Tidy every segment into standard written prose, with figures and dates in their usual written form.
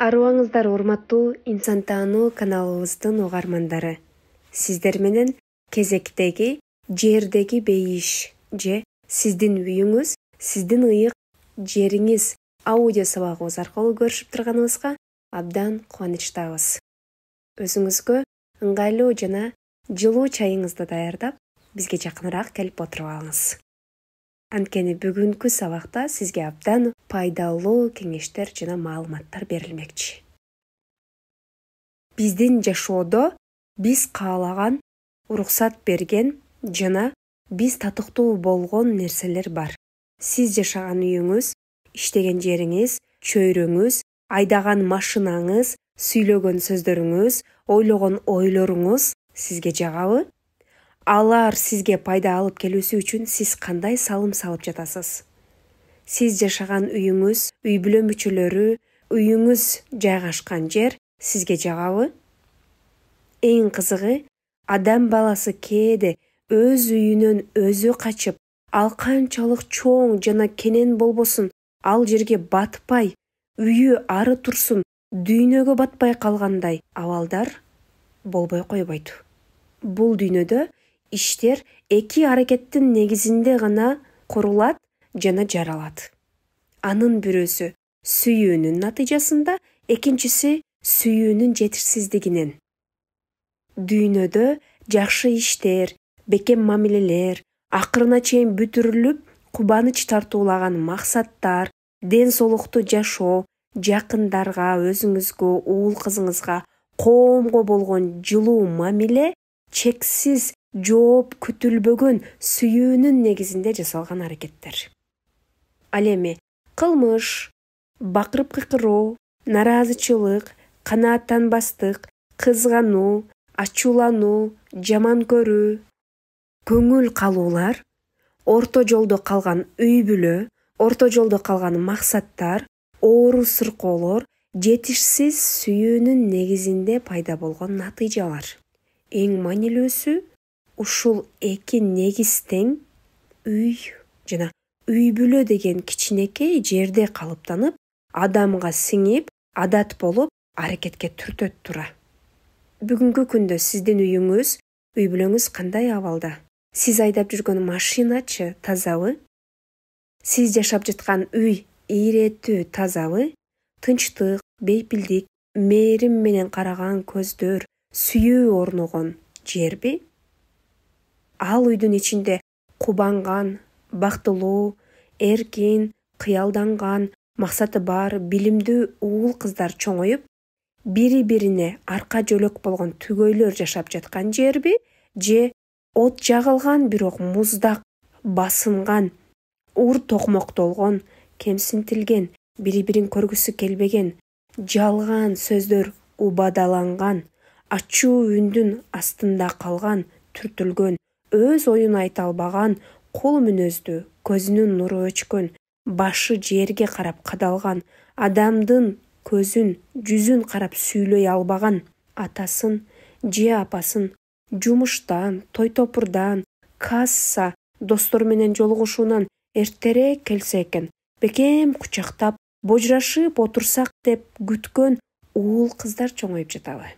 Арыбаңыздар урматтуу инсан таануу каналыбыздын угармандары. Сиздер менен кезектеги жердеги бейиш же сиздин үйүңүз, сиздин ыйык жериңиз аудио сабагыбыз аркылуу көрүшүп турганыбызга абдан кубанычтабыз. Өзүңүзгө ыңгайлуу жана жылуу чайыңызды даярдап, бизге жакыныраак келип отуруп алыңыз. Анткени бүгүнкү сабакта сизге абдан пайдалуу кеңештер жана маалыматтар берилмекчи. Биздин жашоодо биз каалаган, уруксат берген жана биз татыктуу болгон нерселер бар. Сиз жашаган үйүңүз, иштеген жериңиз, чөйрөңүз, айдаган машинаңыз, сүйлөгөн сөздөрүңүз, ойлогон ойлоруңуз сизге жагабы? Алар сизге пайда алып келүүсү үчүн сиз кандай салым салып жатасыз? Сиз жашаган үйүңүз, үй бүлө мүчөлөрү, үйүңүз жайгашкан жер сизге жагабы? Эң кызыгы, адам баласы кээде өз үйүнөн өзү качып, ал канчалык чоң жана кенен болбосун, ал жерге батпай, үйү ары турсун, дүйнөгө батпай калгандай абалдар болбой койбойт. Бул дүйнөдө иштер эки аракеттин негизинде гана курулат жана жаралат. Анын бирөөсү сүйүүнүн натыйжасында, экинчиси сүйүүнүн жетишсиздигинен. Дүйнөдө жакшы иштер, бекем мамилелер, акырына чейин бүтүрүлүп, кубаныч тартуулаган максаттар, ден соолуктуу жашоо, жакындарга, өзүңүзгө, уул кызыңызга, коомго болгон жылуу мамиле чексиз жооп күтүлбөгөн сүйүүнүн негизинде жасалган аракеттер. Ал эми кылмыш, бакырып кыйкыруу, нараазычылык, канааттанбастык, кызгануу, ачуулануу, жаман көрүү, көңүл калуулар, орто жолдо калган үй бүлө, орто жолдо калган максаттар, оору сыркоолор жетишсиз сүйүүнүн негизинде пайда болгон натыйжалар. Эң маанилүүсү ушул эки негиз тең үй жана үй бүлө деген кичинекей жерде калыптанып, адамга сиңип, адат болуп, аракетке түртөт тура. Бүгүнкү күндө сиздин үйүңүз, үй бүлөңүз кандай абалда? Сиз айдап жүргөн машиначы тазабы? Сиз жашап жаткан үй ийреттүү тазабы? Тынчтык, бейпилдик, мээрим менен караган көздөр, сүйүү орногон жерби? Ал үйдүн ичинде кубанган, бактылуу, эркин, кыялданган, максаты бар, билимдүү уул кыздар чоңоюп, бири-бирине арка жөлөк болгон түгөйлөр жашап жаткан жерби? Же от жагылган, бирок муздак, басынган, ур токмоктолгон, кемсинтилген, бири-бирин көргүсү келбеген, жалган сөздөр убадаланган, ачуу үндүн астында калган, түртүлгөн, өз оюн айта албаган, кул мүнөздүү, көзүнүн нуру өчкөн, башы жерге карап кадалган, адамдын көзүн, жүзүн карап сүйлөй албаган, атасын же апасын жумуштан, той топурдан, касса, достору менен жолугушуунан эртерээк келсе экен, бекем кучактап, божурашып отурсак деп күткөн уул кыздар чоңоюп жатабы?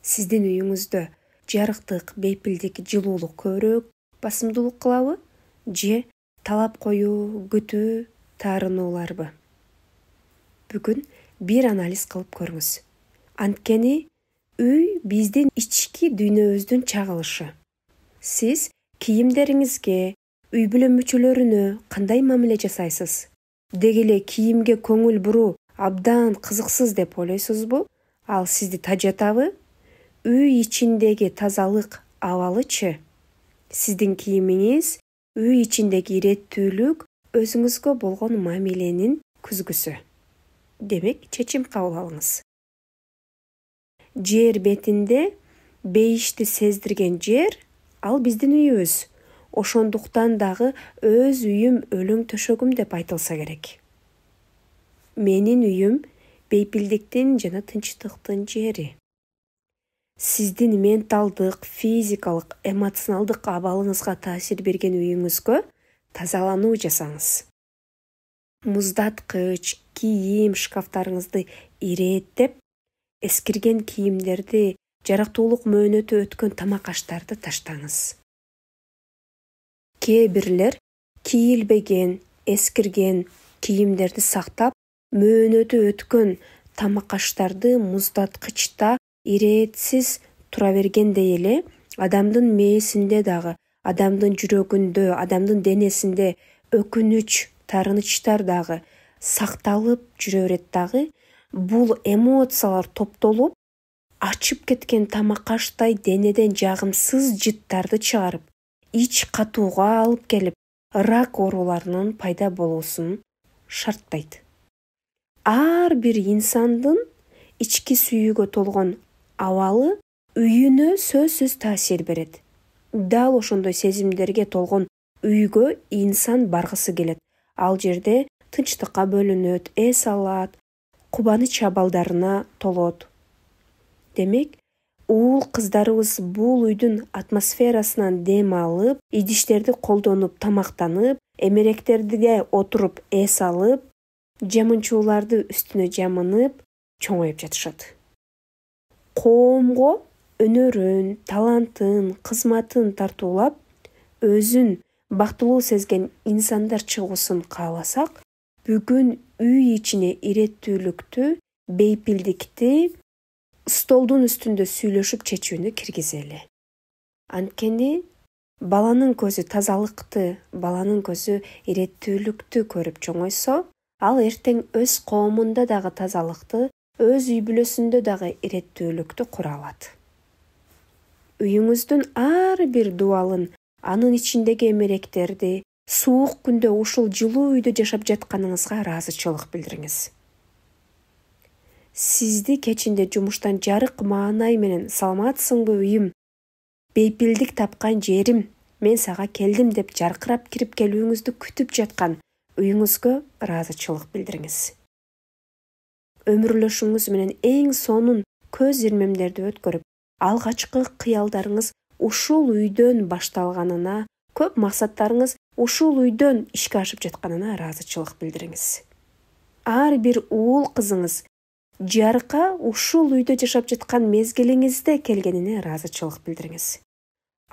Сиздин үйүңүздө жарыктык, бейпилдик, жылуулук көбүрөөк басымдуулук кылабы? Же талап коюу, күтүү, таарынууларбы? Бүгүн бир анализ кылып көрүңүз. Анткени үй биздин ички дүйнөбүздүн чагылышы. Сиз кийимдериңизге, үй бүлө мүчөлөрүнө кандай мамиле жасайсыз? Деги эле кийимге көңүл буруу абдан кызыксыз деп ойлойсузбу? Ал сизди тажатабы? Үй ичиндеги тазалык абалычы? Сиздин кийимиңиз, үй ичиндеги иреттүүлүк өзүңүзгө болгон мамиленин күзгүсү. Демек, чечим кабыл алыңыз. Жер бетинде бейишти сездирген жер, ал биздин үйүбүз. Ошондуктан дагы өз үйүм өлүң төшөгүм деп айтылса керек. Менин үйүм бейпилдиктин жана тынчтыктын жери. Сиздин менталдык, физикалык, эмоционалдык абалыңызга таасир берген үйүңүзгө тазалануу жасаңыз. Муздаткыч, кийим шкафтарыңызды ирээттеп, эскирген кийимдерди, жарактуулук мөөнөтү өткөн тамак аштарды таштаңыз. Кээ бирлер кийилбеген, эскирген кийимдерди сактап, мөөнөтү өткөн тамак аштарды муздаткычта ирээтсиз тура бергендей эле адамдын мээсинде дагы, адамдын жүрөгүндө, адамдын денесинде өкүнүч, таарынычтар дагы сакталып жүрө берет дагы. Бул эмоциялар топтолуп, ачып кеткен тамак аштай денеден жагымсыз жыттарды чыгарып, ич катууга алып келип, рак ооруларынын пайда болуусун шарттайт. Ар бир инсандын ички сүйүүгө толгон абалы үйүнө сөзсүз таасир берет. Дал ошондой сезимдерге толгон үйгө инсан баргысы келет. Ал жерде тынчтыкка бөлүнөт, эс алат, кубаныч абалдарына толот. Демек, уул кыздарыбыз бул үйдүн атмосферасынан дем алып, идиштерди колдонуп тамактанып, эмеректерге отуруп эс алып, жамынчууларды үстүнө жамынып, чоңоюп жатышат. Коомго өнөрүн, талантын, кызматын тартуулап, өзүн бактылуу сезген инсандар чыгуусун кааласак, бүгүн үй ичине иреттүүлүктү, бейпилдикти столдун үстүндө сүйлөшүп чечүүнү киргизели. Анткени баланын көзү тазалыкты, баланын көзү иреттүүлүктү көрүп чоңойсо, ал эртең өз коомунда дагы тазалыкты, өз үй бүлөсүндө дагы иреттүүлүктү кура алат. Үйүңүздүн ар бир дубалын, анын ичиндеги эмеректерди, суук күндө ушул жылуу үйдө жашап жатканыңызга ыраазычылык билдириңиз. Сизди кечинде жумуштан жарык маанай менен саламатсыңбы үйүм, бейпилдик тапкан жерим, мен сага келдим деп жаркырап кирип келүүңүздү күтүп жаткан үйүңүзгө ыраазычылык билдириңиз. Өмүрлөшүңүз менен эң сонун көз ирмемдерди өткөрүп, алгачкы кыялдарыңыз ушул үйдөн башталганына, көп максаттарыңыз ушул үйдөн ишке ашып жатканына ыраазычылык билдириңиз. Ар бир уул кызыңыз жарыкка ушул үйдө жашап жаткан мезгилиңизде келгенине ыраазычылык билдириңиз.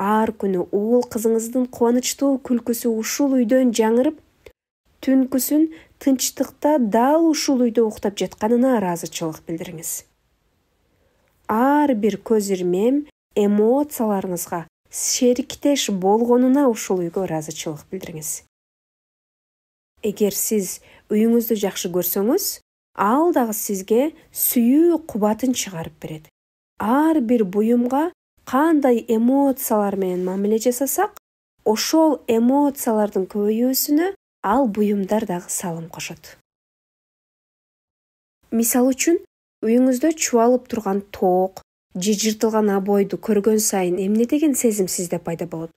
Ар күнү уул кызыңыздын кубанычтуу күлкүсү ушул үйдөн жаңырып, түнкүсүн тынчтыкта дал ушул үйдө уктап жатканына ыраазычылык билдириңиз. Ар бир көз ирмем эмоцияларыңызга шериктеш болгонуна ушул үйгө ыраазычылык билдириңиз. Эгер сиз үйүңүздү жакшы көрсөңүз, ал дагы сизге сүйүү кубатын чыгарып берет. Ар бир буюмга кандай эмоциялар менен мамиле жасасак, ошол эмоциялардын көбөйүүсүнө ал буюмдар дагы салым кошот. Мисалы үчүн, үйүңүздө чубалып турган тоок же жыртылган обойду көргөн сайын эмне деген сезим сизде пайда болот?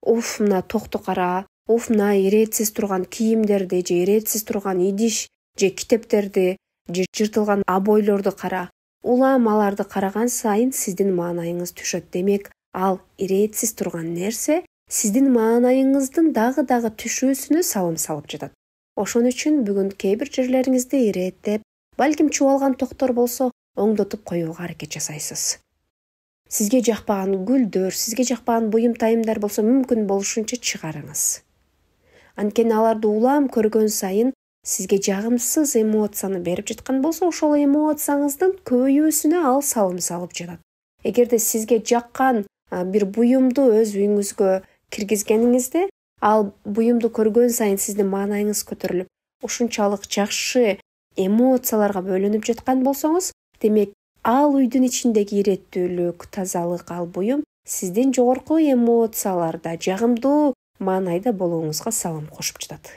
Уф, мына токту кара, уф, мына ирээтсиз турган кийимдерди же ирээтсиз турган идиш же китептерди же жыртылган обойлорду кара. Улам аларды караган сайын сиздин маанайыңыз түшөт. Демек, ал ирээтсиз турган нерсе сиздин маанайыңыздын дагы түшүүсүнө салым салып жатат. Ошон үчүн бүгүн кээ бир жерлериңизди ирээттеп, балким чубалган токтор болсо оңдотуп коюуга аракет жасайсыз. Сизге жакпаган гүлдөр, сизге жакпаган буюм тайымдар болсо мүмкүн болушунча чыгарыңыз. Анткени аларды улам көргөн сайын сизге жагымсыз эмоцияны берип жаткан болсо, ошол эмоцияңыздын көбөйүүсүнө ал салым салып жатат. Эгерде сизге жаккан бир буюмду өз үйүңүзгө киргизгениңизде, ал буюмду көргөн сайын сиздин маанайыңыз көтөрүлүп, ушунчалык жакшы эмоцияларга бөлөнүп жаткан болсоңуз, демек ал үйдүн ичиндеги иреттүүлүк, тазалык, ал буюм сиздин жогорку эмоцияларда, жагымдуу маанайда болууңузга салым кошуп жатат.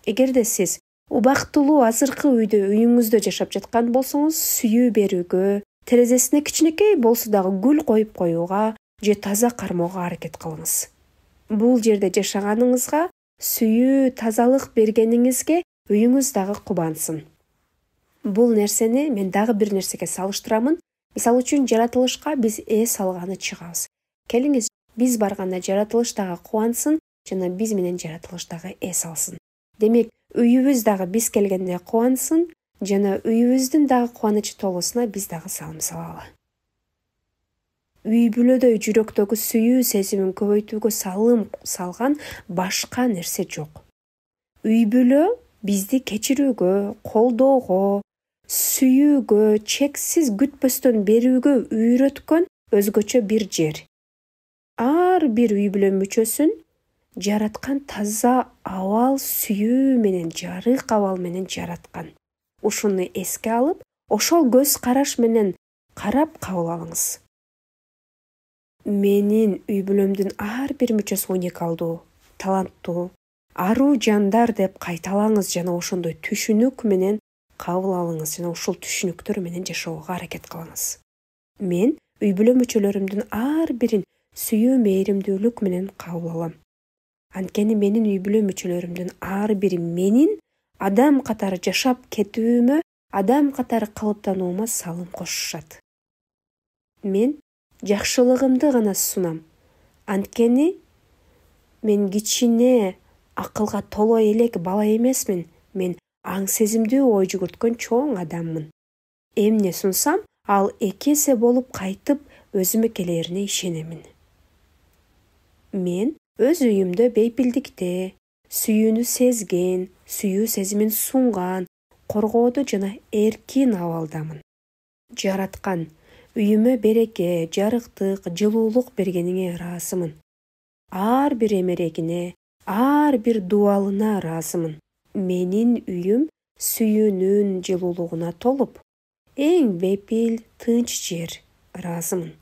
Эгерде сиз убактылуу азыркы үйүңүздө жашап жаткан болсоңуз, сүйүү берүүгө, терезесине кичинекей болсо дагы гүл коюп коюуга же таза кармоого аракет кылыңыз. Бул жерде жашаганыңызга, сүйүү, тазалык бергениңизге үйүңүз дагы кубансын. Бул нерсени мен дагы бир нерсеге салыштырамын. Мисалы үчүн, жаратылышка биз эс алганы чыгабыз. Келиңиз, биз барганда жаратылыш дагы кубансын жана биз менен жаратылыш дагы эс алсын. Демек, үйүбүз дагы биз келгенде кубансын жана үйүбүздүн дагы кубанычы толуусуна биз дагы салым салалы. Үй бүлөдөй жүрөктөгү сүйүү сезимин көбөйтүүгө салым салган башка нерсе жок. Үй бүлө бизди кечирүүгө, колдоого, сүйүүгө, чексиз күтпөстөн берүүгө үйрөткөн өзгөчө бир жер. Ар бир үй бүлө мүчөсүн жараткан таза абал сүйүү менен, жарык абал менен жараткан. Ушуну эске алып, ошол көз караш менен карап кабыл алыңыз. Менин үй бүлөмдүн ар бир мүчөсү уникалдуу, таланттуу, аруу жандар деп кайталаңыз жана ошондой түшүнүк менен кабыл алыңыз жана ушул түшүнүктөр менен жашоого аракет кылыңыз. Мен үй бүлө мүчөлөрүмдүн ар бирин сүйүү мээримдүүлүк менен кабыл алам. Анткени менин үй бүлө мүчөлөрүмдүн ар бири менин адам катары жашап кетүүмө, адам катары калыптануума салым кошушат. Мен жакшылыгымды гана сунам. Анткени мен кичине акылга толо элек бала эмесмин. Мен аң сезимдүү ой жүгүрткөн чоң адаммын. Эмне сунсам, ал 2 эсе болуп кайтып өзүмө келерине ишенемин. Мен өз үйүмдө бейпилдикте, сүйүүнү сезген, сүйүү сезимин сунган, коргоодо жана эркин абалдамын. Жараткан үйүмө береке, жарыктык, жылуулук бергениңе ыраазымын. Ар бир эмерегине, ар бир дубалына ыраазымын. Менин үйүм сүйүүнүн жылуулугуна толуп, эң бепил, тынч жер. Ыраазымын.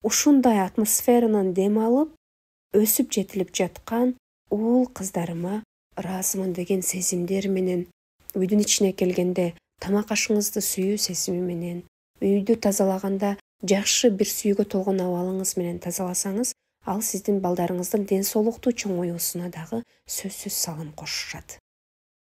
Ушундай атмосферанан дем алып, өсүп жетилип жаткан уул кыздарыма ыраазымын деген сезимдер менен, үйдүн ичине келгенде тамак ашыңызды сүйүү сезими менен, үйдү тазалаганда жакшы бир сүйүүгө толгон абалыңыз менен тазаласаңыз, ал сиздин балдарыңыздын ден соолуктуу чоңоюусуна дагы сөзсүз салым кошушат.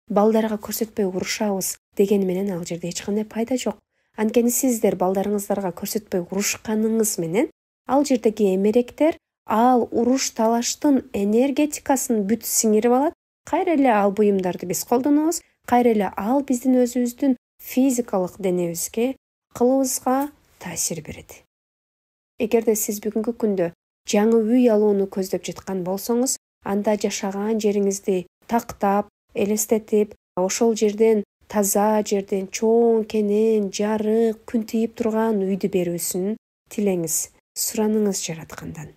Балдарга көрсөтпөй урушабыз деген менен ал жерде эч кандай пайда жок. Анткени сиздер балдарыңыздарга көрсөтпөй урушканыңыз менен ал жердеги эмеректер ал уруш талаштын энергетикасын бүт сиңирип алат. Кайра эле ал буюмдарды биз колдонобуз, кайра эле ал биздин өзүбүздүн физикалык денебизге, акылыбызга таасир берет. Эгерде сиз бүгүнкү күндө жаңы үй алууну көздөп жаткан болсоңуз, анда жашаган жериңизди тактап, элестетип, ошол жерден таза жерден чоң, кенен, жарык, күн тийип турган үйдү берүүсүн тилеңиз, сураныңыз жараткандан.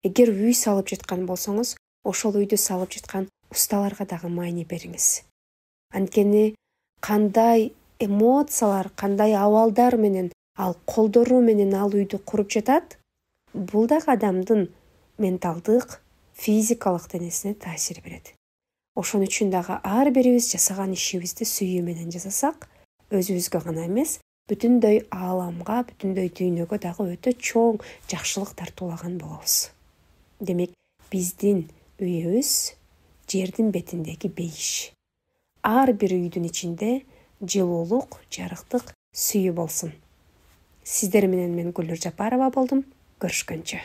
Эгер үй салып жаткан болсоңуз, ошол үйдү салып жаткан усталарга дагы маани бериңиз. Анткени кандай эмоциялар, кандай абалдар менен, ал колдору менен ал үйдү куруп жатат, бул дагы адамдын менталдык, физикалык денесине таасир берет. Ошон үчүн дагы ар бирибиз жасаган ишибизди сүйүү менен жасасак, өзүбүзгө гана эмес, бүтүндөй ааламга, бүтүндөй дүйнөгө дагы өтө чоң жакшылык тартуулаган болобуз. Демек, биздин үйүбүз жердин бетиндеги бейиш. Ар бир үйдүн ичинде жылуулук, жарыктык, сүйүү болсун. Сиздер менен мен Гүлнур Жапарова болдум. Көрүшкөнчө.